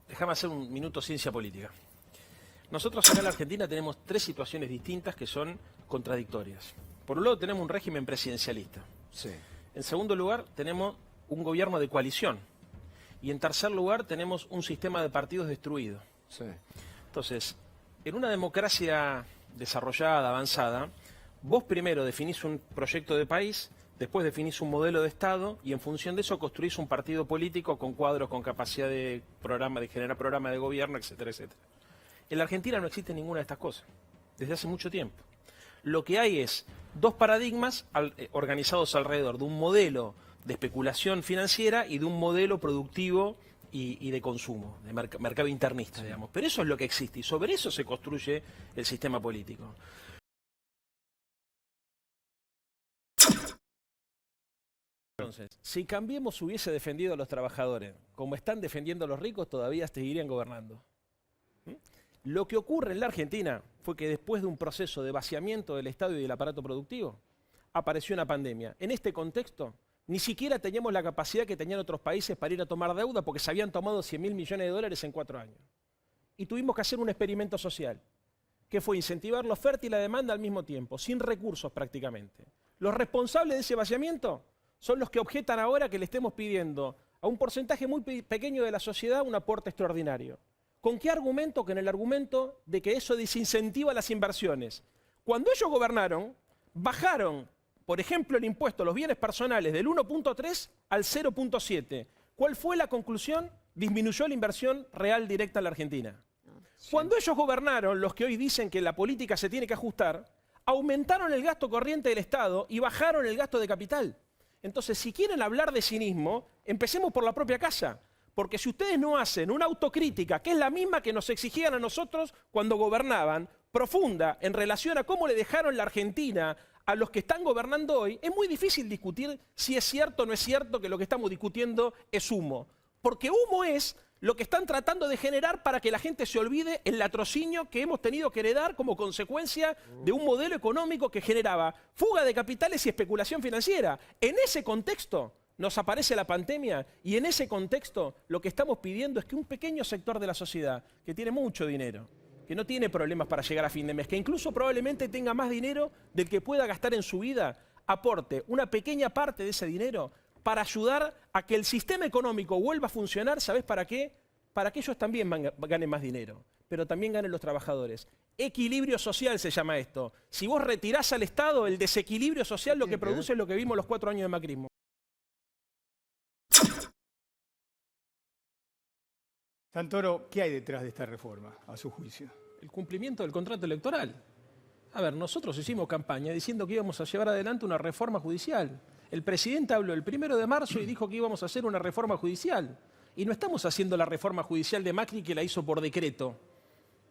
Déjame hacer un minuto ciencia política. Nosotros acá en la Argentina tenemos tres situaciones distintas que son contradictorias. Por un lado tenemos un régimen presidencialista. Sí. En segundo lugar tenemos un gobierno de coalición. Y en tercer lugar tenemos un sistema de partidos destruido. Sí. Entonces, en una democracia desarrollada, avanzada, vos primero definís un proyecto de país, después definís un modelo de Estado y en función de eso construís un partido político con cuadros, con capacidad de generar programa de gobierno, etcétera, etcétera. En la Argentina no existe ninguna de estas cosas, desde hace mucho tiempo. Lo que hay es dos paradigmas organizados alrededor de un modelo de especulación financiera y de un modelo productivo y de consumo, de mercado internista, digamos. Pero eso es lo que existe y sobre eso se construye el sistema político. Entonces, si Cambiemos hubiese defendido a los trabajadores como están defendiendo a los ricos, todavía seguirían gobernando. Lo que ocurre en la Argentina fue que después de un proceso de vaciamiento del Estado y del aparato productivo, apareció una pandemia. En este contexto, ni siquiera teníamos la capacidad que tenían otros países para ir a tomar deuda porque se habían tomado 100.000 millones de dólares en 4 años. Y tuvimos que hacer un experimento social, que fue incentivar la oferta y la demanda al mismo tiempo, sin recursos prácticamente. Los responsables de ese vaciamiento son los que objetan ahora que le estemos pidiendo a un porcentaje muy pequeño de la sociedad un aporte extraordinario. ¿Con qué argumento? Con el argumento de que eso desincentiva las inversiones. Cuando ellos gobernaron, bajaron, por ejemplo, el impuesto a los bienes personales del 1.3 al 0.7. ¿Cuál fue la conclusión? Disminuyó la inversión real directa en la Argentina. Sí. Cuando ellos gobernaron, los que hoy dicen que la política se tiene que ajustar, aumentaron el gasto corriente del Estado y bajaron el gasto de capital. Entonces, si quieren hablar de cinismo, empecemos por la propia casa. Porque si ustedes no hacen una autocrítica, que es la misma que nos exigían a nosotros cuando gobernaban, profunda, en relación a cómo le dejaron la Argentina a los que están gobernando hoy, es muy difícil discutir si es cierto o no es cierto que lo que estamos discutiendo es humo. Porque humo es lo que están tratando de generar para que la gente se olvide el latrocinio que hemos tenido que heredar como consecuencia de un modelo económico que generaba fuga de capitales y especulación financiera. En ese contexto nos aparece la pandemia y en ese contexto lo que estamos pidiendo es que un pequeño sector de la sociedad, que tiene mucho dinero, que no tiene problemas para llegar a fin de mes, que incluso probablemente tenga más dinero del que pueda gastar en su vida, aporte una pequeña parte de ese dinero para ayudar a que el sistema económico vuelva a funcionar. ¿Sabés para qué? Para que ellos también ganen más dinero, pero también ganen los trabajadores. Equilibrio social se llama esto. Si vos retirás al Estado, el desequilibrio social lo que produce es lo que vimos los 4 años de macrismo. Santoro, ¿qué hay detrás de esta reforma, a su juicio? El cumplimiento del contrato electoral. A ver, nosotros hicimos campaña diciendo que íbamos a llevar adelante una reforma judicial. El presidente habló el 1 de marzo y dijo que íbamos a hacer una reforma judicial. Y no estamos haciendo la reforma judicial de Macri que la hizo por decreto.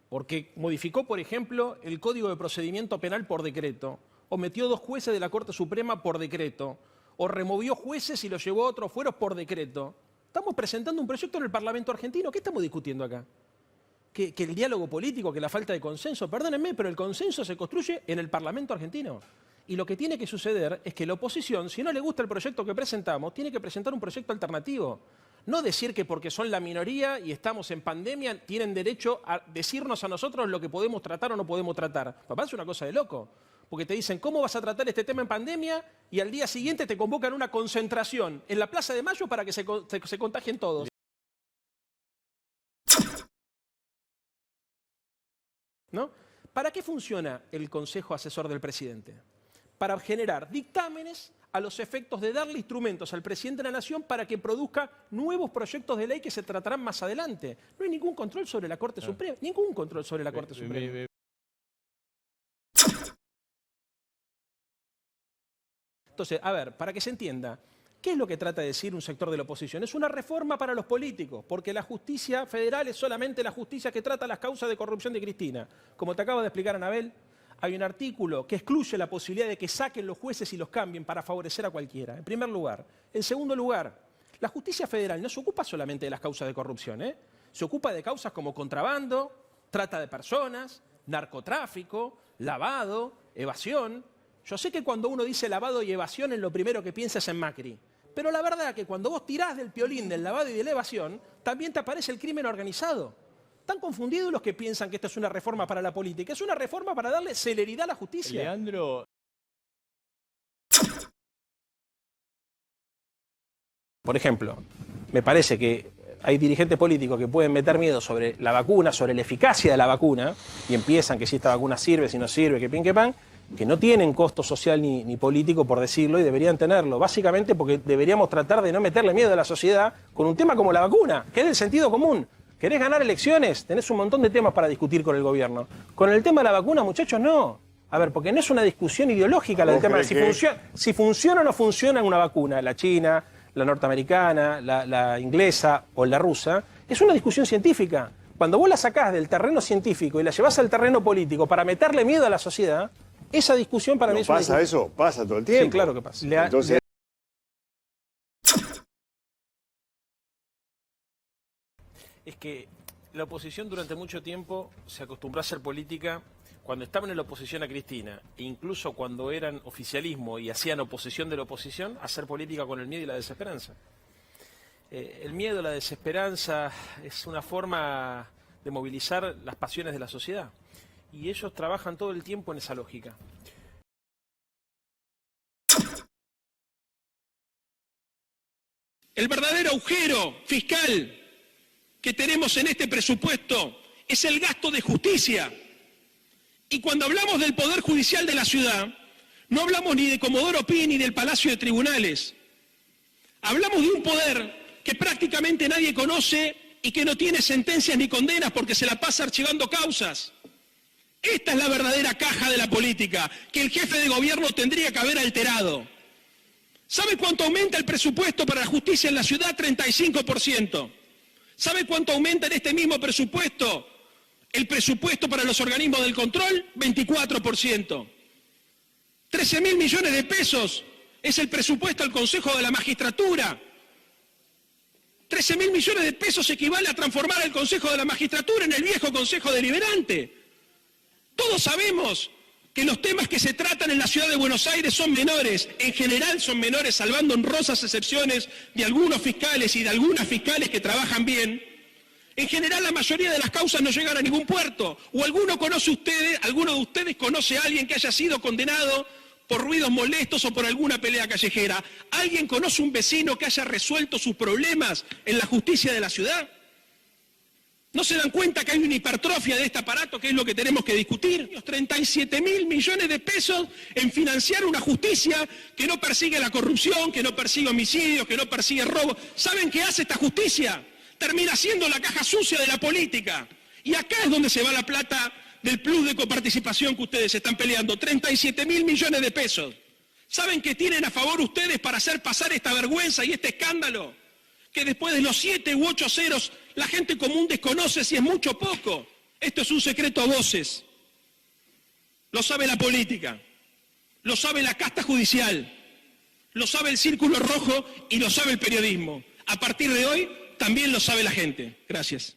Porque modificó, por ejemplo, el Código de Procedimiento Penal por decreto. O metió 2 jueces de la Corte Suprema por decreto. O removió jueces y los llevó a otros fueros por decreto. Estamos presentando un proyecto en el Parlamento argentino. ¿Qué estamos discutiendo acá? ¿Que el diálogo político, que la falta de consenso? Perdónenme, pero el consenso se construye en el Parlamento argentino. Y lo que tiene que suceder es que la oposición, si no le gusta el proyecto que presentamos, tiene que presentar un proyecto alternativo. No decir que porque son la minoría y estamos en pandemia, tienen derecho a decirnos a nosotros lo que podemos tratar o no podemos tratar. Papá, es una cosa de loco. Porque te dicen, ¿cómo vas a tratar este tema en pandemia? Y al día siguiente te convocan a una concentración en la Plaza de Mayo para que se contagien todos. ¿No? ¿Para qué funciona el Consejo Asesor del Presidente? Para generar dictámenes a los efectos de darle instrumentos al presidente de la Nación para que produzca nuevos proyectos de ley que se tratarán más adelante. No hay ningún control sobre la Corte Suprema. Ningún control sobre la Corte Suprema. Entonces, a ver, para que se entienda, ¿qué es lo que trata de decir un sector de la oposición? Es una reforma para los políticos, porque la justicia federal es solamente la justicia que trata las causas de corrupción de Cristina. Como te acabo de explicar, Anabel, hay un artículo que excluye la posibilidad de que saquen los jueces y los cambien para favorecer a cualquiera, en primer lugar. En segundo lugar, la justicia federal no se ocupa solamente de las causas de corrupción, se ocupa de causas como contrabando, trata de personas, narcotráfico, lavado, evasión. Yo sé que cuando uno dice lavado y evasión, lo primero que piensa es en Macri. Pero la verdad que cuando vos tirás del piolín del lavado y de la evasión, también te aparece el crimen organizado. Están confundidos los que piensan que esto es una reforma para la política. Es una reforma para darle celeridad a la justicia. Leandro. Por ejemplo, me parece que hay dirigentes políticos que pueden meter miedo sobre la vacuna, sobre la eficacia de la vacuna, y empiezan que si esta vacuna sirve, si no sirve, que pin, que pan, que no tienen costo social ni político, por decirlo, y deberían tenerlo. Básicamente porque deberíamos tratar de no meterle miedo a la sociedad con un tema como la vacuna, que es del sentido común. ¿Querés ganar elecciones? Tenés un montón de temas para discutir con el gobierno. Con el tema de la vacuna, muchachos, no. A ver, porque no es una discusión ideológica la del tema de si funciona o no funciona una vacuna, la china, la norteamericana, la inglesa o la rusa. Es una discusión científica. Cuando vos la sacás del terreno científico y la llevás al terreno político para meterle miedo a la sociedad, esa discusión para mí es una ¿Pasa eso? ¿Pasa todo el tiempo? Sí, claro que pasa. Entonces... Es que la oposición durante mucho tiempo se acostumbró a hacer política cuando estaban en la oposición a Cristina, e incluso cuando eran oficialismo y hacían oposición de la oposición, a hacer política con el miedo y la desesperanza. El miedo, la desesperanza es una forma de movilizar las pasiones de la sociedad. Y ellos trabajan todo el tiempo en esa lógica. El verdadero agujero fiscal que tenemos en este presupuesto es el gasto de justicia. Y cuando hablamos del Poder Judicial de la ciudad, no hablamos ni de Comodoro Pi ni del Palacio de Tribunales. Hablamos de un poder que prácticamente nadie conoce y que no tiene sentencias ni condenas porque se la pasa archivando causas. Esta es la verdadera caja de la política, que el jefe de gobierno tendría que haber alterado. ¿Sabe cuánto aumenta el presupuesto para la justicia en la ciudad? 35%. ¿Sabe cuánto aumenta en este mismo presupuesto el presupuesto para los organismos del control? 24%. 13.000 millones de pesos es el presupuesto al Consejo de la Magistratura. 13.000 millones de pesos equivale a transformar el Consejo de la Magistratura en el viejo Consejo Deliberante. Todos sabemos que los temas que se tratan en la ciudad de Buenos Aires son menores, en general son menores, salvando honrosas excepciones de algunos fiscales y de algunas fiscales que trabajan bien. En general la mayoría de las causas no llegan a ningún puerto. ¿O alguno de ustedes conoce a alguien que haya sido condenado por ruidos molestos o por alguna pelea callejera? ¿Alguien conoce un vecino que haya resuelto sus problemas en la justicia de la ciudad? ¿No se dan cuenta que hay una hipertrofia de este aparato, que es lo que tenemos que discutir? 37.000 millones de pesos en financiar una justicia que no persigue la corrupción, que no persigue homicidios, que no persigue robo. ¿Saben qué hace esta justicia? Termina siendo la caja sucia de la política. Y acá es donde se va la plata del plus de coparticipación que ustedes están peleando. 37.000 millones de pesos. ¿Saben qué tienen a favor ustedes para hacer pasar esta vergüenza y este escándalo? Que después de los 7 u 8 ceros la gente común desconoce si es mucho o poco. Esto es un secreto a voces. Lo sabe la política, lo sabe la casta judicial, lo sabe el Círculo Rojo y lo sabe el periodismo. A partir de hoy también lo sabe la gente. Gracias.